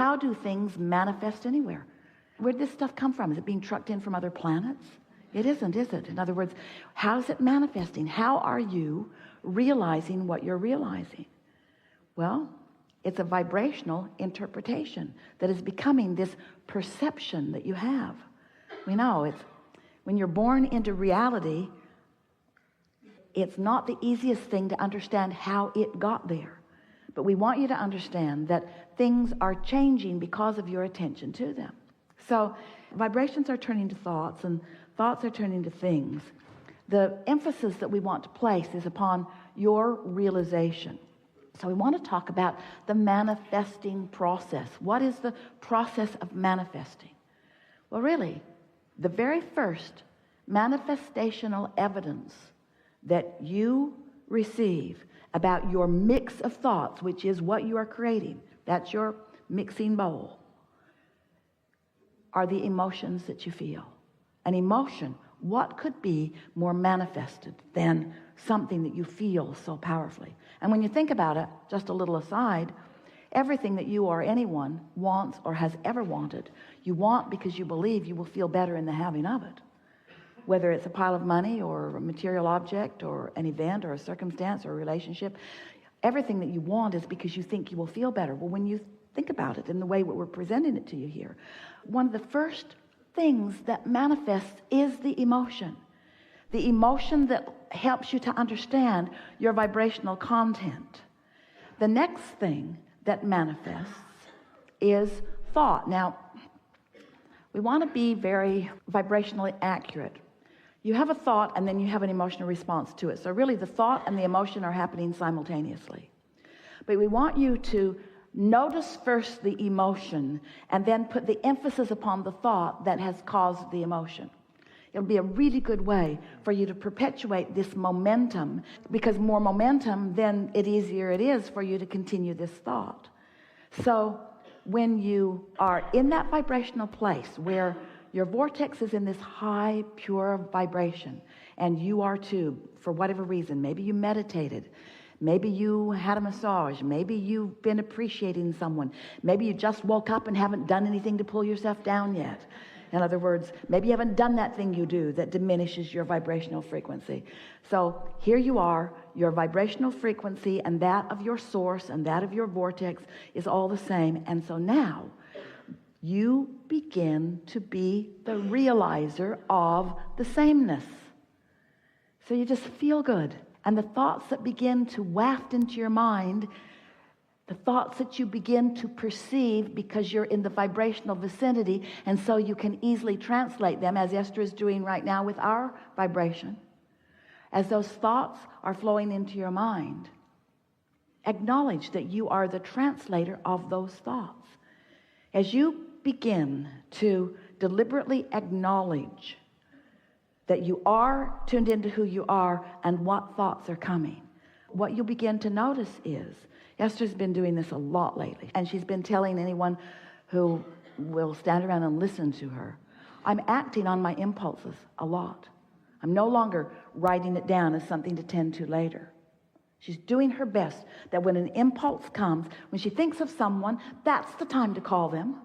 how do things manifest anywhere? Where did this stuff come from? Is it being trucked in from other planets? It isn't, is it? In other words, how's it manifesting? How are you realizing what you're realizing? Well, it's a vibrational interpretation that is becoming this perception that you have. We know it's when you're born into reality, it's not the easiest thing to understand how it got there. But we want you to understand that things are changing because of your attention to them. So vibrations are turning to thoughts, and thoughts are turning to things. The emphasis that we want to place is upon your realization. So we want to talk about the manifesting process. What is the process of manifesting? Well, really, the very first manifestational evidence that you receive about your mix of thoughts, which is what you are creating, that's your mixing bowl, are the emotions that you feel. An emotion, what could be more manifested than something that you feel so powerfully? And when you think about it, just a little aside, everything that you or anyone wants or has ever wanted, you want because you believe you will feel better in the having of it. Whether it's a pile of money or a material object or an event or a circumstance or a relationship, everything that you want is because you think you will feel better. Well, when you think about it in the way that we're presenting it to you here, one of the first things that manifests is the emotion. The emotion that helps you to understand your vibrational content. The next thing that manifests is thought. Now, we want to be very vibrationally accurate. You have a thought and then you have an emotional response to it. So really the thought and the emotion are happening simultaneously. But we want you to notice first the emotion and then put the emphasis upon the thought that has caused the emotion. It'll be a really good way for you to perpetuate this momentum, because more momentum, then the easier it is for you to continue this thought. So when you are in that vibrational place where your vortex is in this high, pure vibration, and you are too, for whatever reason, maybe you meditated, maybe you had a massage, maybe you've been appreciating someone, maybe you just woke up and haven't done anything to pull yourself down yet. In other words, maybe you haven't done that thing you do that diminishes your vibrational frequency. So here you are, your vibrational frequency and that of your source and that of your vortex is all the same. And so now you begin to be the realizer of the sameness. So you just feel good. And the thoughts that begin to waft into your mind, the thoughts that you begin to perceive because you're in the vibrational vicinity, and so you can easily translate them, as Esther is doing right now with our vibration. As those thoughts are flowing into your mind, acknowledge that you are the translator of those thoughts. As you begin to deliberately acknowledge that you are tuned into who you are and what thoughts are coming, what you'll begin to notice is, Esther's been doing this a lot lately, and she's been telling anyone who will stand around and listen to her, I'm acting on my impulses a lot. I'm no longer writing it down as something to tend to later. She's doing her best that when an impulse comes, when she thinks of someone, that's the time to call them.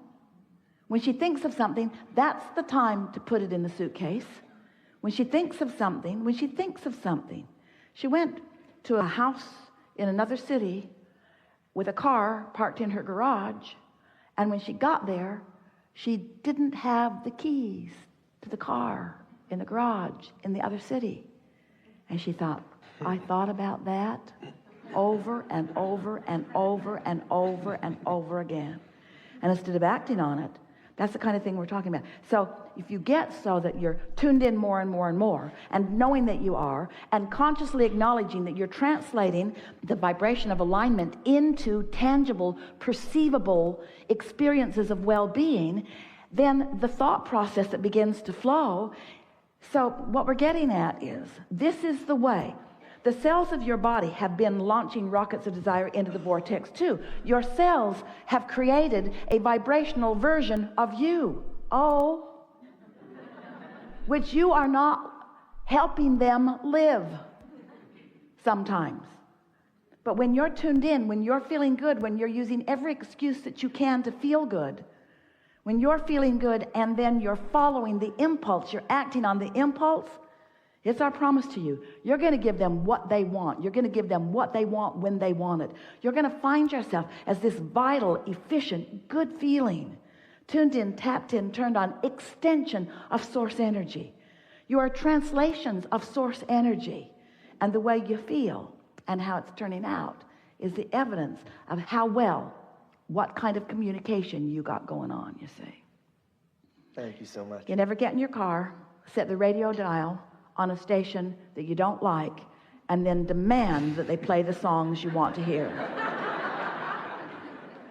When she thinks of something, that's the time to put it in the suitcase. When she thinks of something, she went to a house in another city with a car parked in her garage, and when she got there, she didn't have the keys to the car in the garage in the other city. And she thought, I thought about that over and over and over and over and over again. And instead of acting on it, that's the kind of thing we're talking about. So if you get so that you're tuned in more and more and more, and knowing that you are, and consciously acknowledging that you're translating the vibration of alignment into tangible, perceivable experiences of well-being, then the thought process that begins to flow. So what we're getting at is, this is the way. The cells of your body have been launching rockets of desire into the vortex too. Your cells have created a vibrational version of you. Oh, which you are not helping them live sometimes. But when you're tuned in, when you're feeling good, when you're using every excuse that you can to feel good, when you're feeling good and then you're following the impulse, you're acting on the impulse, it's our promise to you. You're going to give them what they want. You're going to give them what they want when they want it. You're going to find yourself as this vital, efficient, good feeling, tuned in, tapped in, turned on, extension of source energy. You are translations of source energy. And the way you feel and how it's turning out is the evidence of how well, what kind of communication you got going on, you see. Thank you so much. You never get in your car, set the radio dial on a station that you don't like, and then demand that they play the songs you want to hear.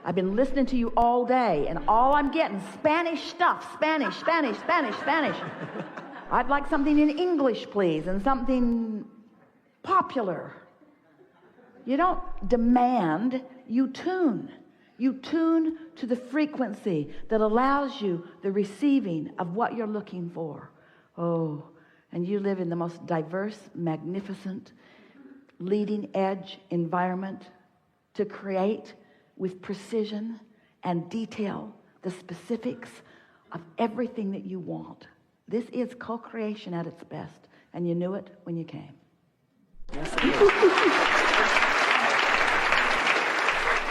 I've been listening to you all day, and all I'm getting Spanish stuff. Spanish. I'd like something in English, please, and something popular. You don't demand, you tune. You tune to the frequency that allows you the receiving of what you're looking for. Oh, and you live in the most diverse, magnificent, leading edge environment to create with precision and detail the specifics of everything that you want. This is co-creation at its best, and you knew it when you came.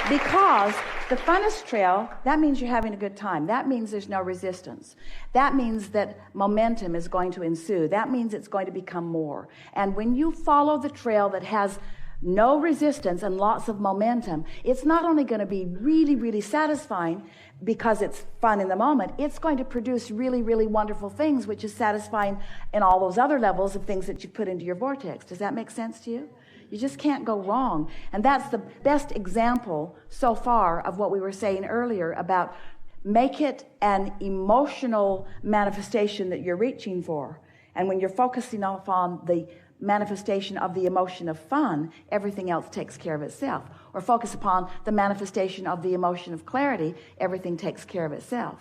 Because the funnest trail, that means you're having a good time. That means there's no resistance. That means that momentum is going to ensue. That means it's going to become more. And when you follow the trail that has no resistance and lots of momentum, it's not only going to be really, really satisfying because it's fun in the moment, it's going to produce really, really wonderful things, which is satisfying in all those other levels of things that you put into your vortex. Does that make sense to you? You just can't go wrong. And that's the best example so far of what we were saying earlier about make it an emotional manifestation that you're reaching for. And when you're focusing on the manifestation of the emotion of fun, everything else takes care of itself. Or focus upon the manifestation of the emotion of clarity, everything takes care of itself.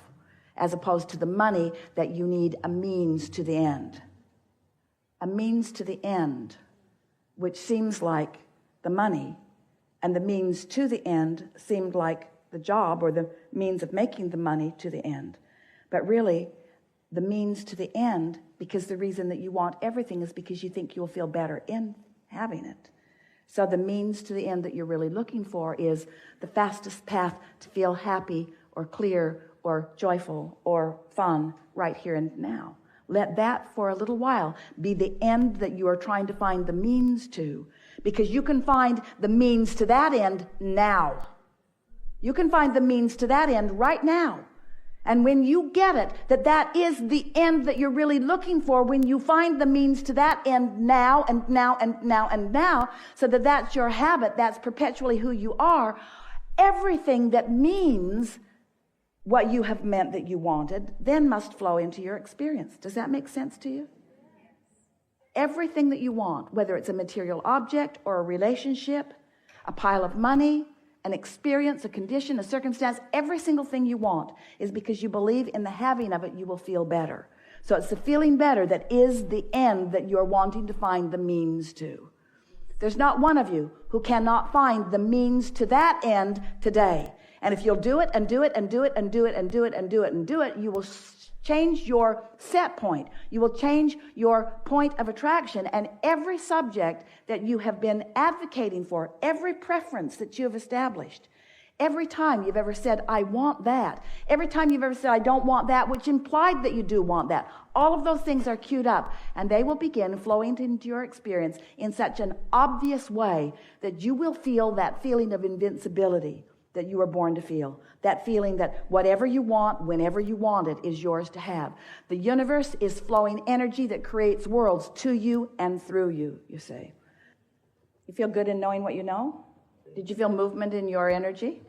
As opposed to the money that you need a means to the end. A means to the end, which seems like the money, and the means to the end seemed like the job or the means of making the money to the end. But really, the means to the end, because the reason that you want everything is because you think you'll feel better in having it. So the means to the end that you're really looking for is the fastest path to feel happy or clear or joyful or fun right here and now. Let that for a little while be the end that you are trying to find the means to, because you can find the means to that end now. You can find the means to that end right now. And when you get it, that is the end that you're really looking for, when you find the means to that end now and now and now and now, so that that's your habit, that's perpetually who you are, everything that means what you have meant that you wanted then must flow into your experience. Does that make sense to you? Everything that you want, whether it's a material object or a relationship, a pile of money, an experience, a condition, a circumstance, every single thing you want is because you believe in the having of it, you will feel better. So it's the feeling better that is the end that you're wanting to find the means to. There's not one of you who cannot find the means to that end today. And if you'll do it and do it and do it and do it and do it and do it and do it, you will change your set point. You will change your point of attraction, and every subject that you have been advocating for, every preference that you have established, every time you've ever said, I want that, every time you've ever said, I don't want that, which implied that you do want that, all of those things are queued up, and they will begin flowing into your experience in such an obvious way that you will feel that feeling of invincibility that you were born to feel. That feeling that whatever you want, whenever you want it, is yours to have. The universe is flowing energy that creates worlds to you and through you, you say. You feel good in knowing what you know? Did you feel movement in your energy?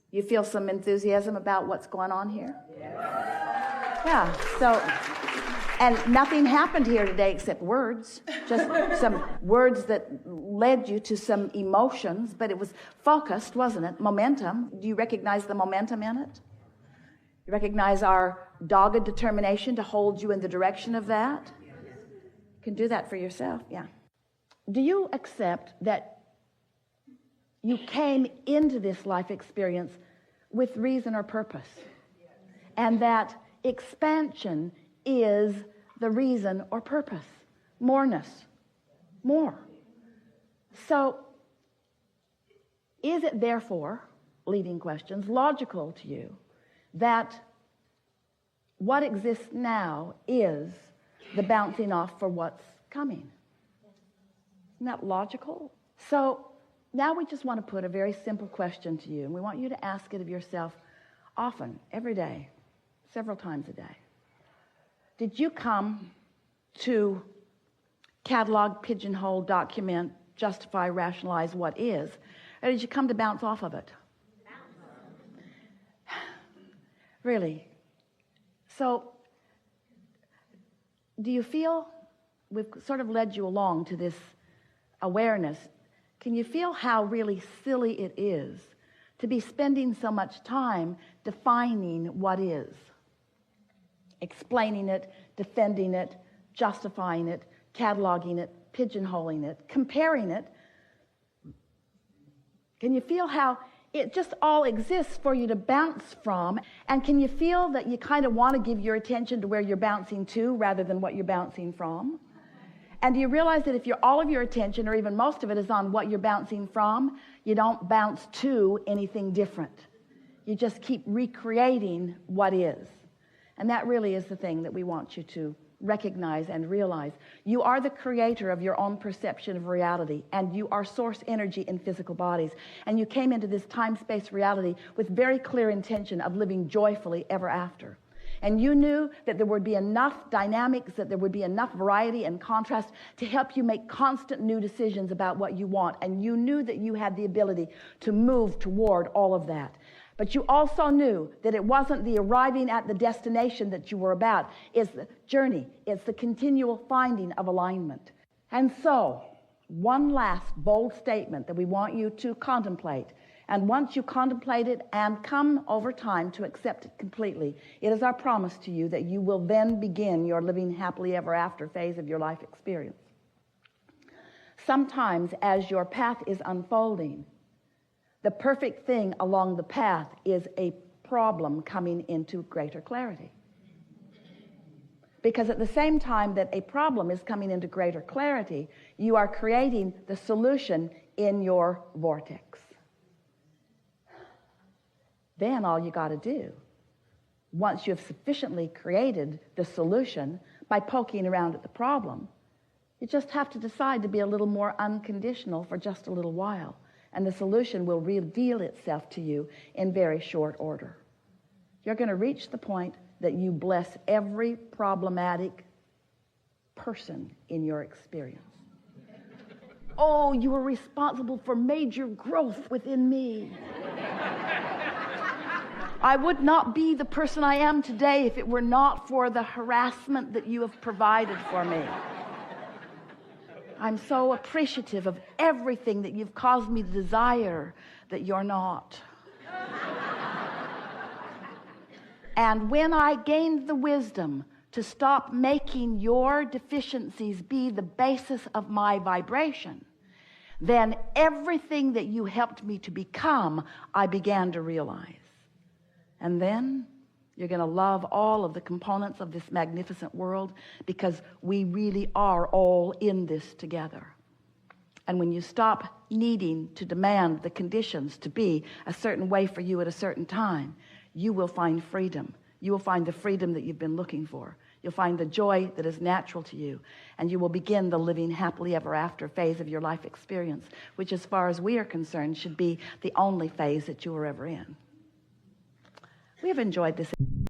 You feel some enthusiasm about what's going on here? Yeah, so... And nothing happened here today except words, just some words that led you to some emotions, but it was focused, wasn't it? Momentum. Do you recognize the momentum in it? You recognize our dogged determination to hold you in the direction of that? You can do that for yourself, yeah. Do you accept that you came into this life experience with reason or purpose. And that expansion is the reason or purpose. Moreness. More. So, is it therefore, leading questions, logical to you that what exists now is the bouncing off for what's coming? Isn't that logical? So, now we just want to put a very simple question to you, and we want you to ask it of yourself often, every day, several times a day. Did you come to catalog, pigeonhole, document, justify, rationalize what is, or did you come to bounce off of it? Really? So, do you feel, we've sort of led you along to this awareness, can you feel how really silly it is to be spending so much time defining what is? Explaining it, defending it, justifying it, cataloging it, pigeonholing it, comparing it. Can you feel how it just all exists for you to bounce from? And can you feel that you kind of want to give your attention to where you're bouncing to rather than what you're bouncing from? And do you realize that if all of your attention, or even most of it, is on what you're bouncing from, you don't bounce to anything different. You just keep recreating what is. And that really is the thing that we want you to recognize and realize. You are the creator of your own perception of reality, and you are source energy in physical bodies. And you came into this time-space reality with very clear intention of living joyfully ever after. And you knew that there would be enough dynamics, that there would be enough variety and contrast to help you make constant new decisions about what you want. And you knew that you had the ability to move toward all of that. But you also knew that it wasn't the arriving at the destination that you were about. It's the journey. It's the continual finding of alignment. And so, one last bold statement that we want you to contemplate. And once you contemplate it and come over time to accept it completely, it is our promise to you that you will then begin your living happily ever after phase of your life experience. Sometimes as your path is unfolding, the perfect thing along the path is a problem coming into greater clarity. Because at the same time that a problem is coming into greater clarity, you are creating the solution in your vortex. Then all you got to do, once you have sufficiently created the solution by poking around at the problem, you just have to decide to be a little more unconditional for just a little while. And the solution will reveal itself to you in very short order. You're going to reach the point that you bless every problematic person in your experience. Oh, you are responsible for major growth within me. I would not be the person I am today if it were not for the harassment that you have provided for me. I'm so appreciative of everything that you've caused me to desire that you're not. And when I gained the wisdom to stop making your deficiencies be the basis of my vibration, then everything that you helped me to become, I began to realize. And then you're going to love all of the components of this magnificent world, because we really are all in this together. And when you stop needing to demand the conditions to be a certain way for you at a certain time, you will find freedom. You will find the freedom that you've been looking for. You'll find the joy that is natural to you, and you will begin the living happily ever after phase of your life experience, which, as far as we are concerned, should be the only phase that you are ever in. We have enjoyed this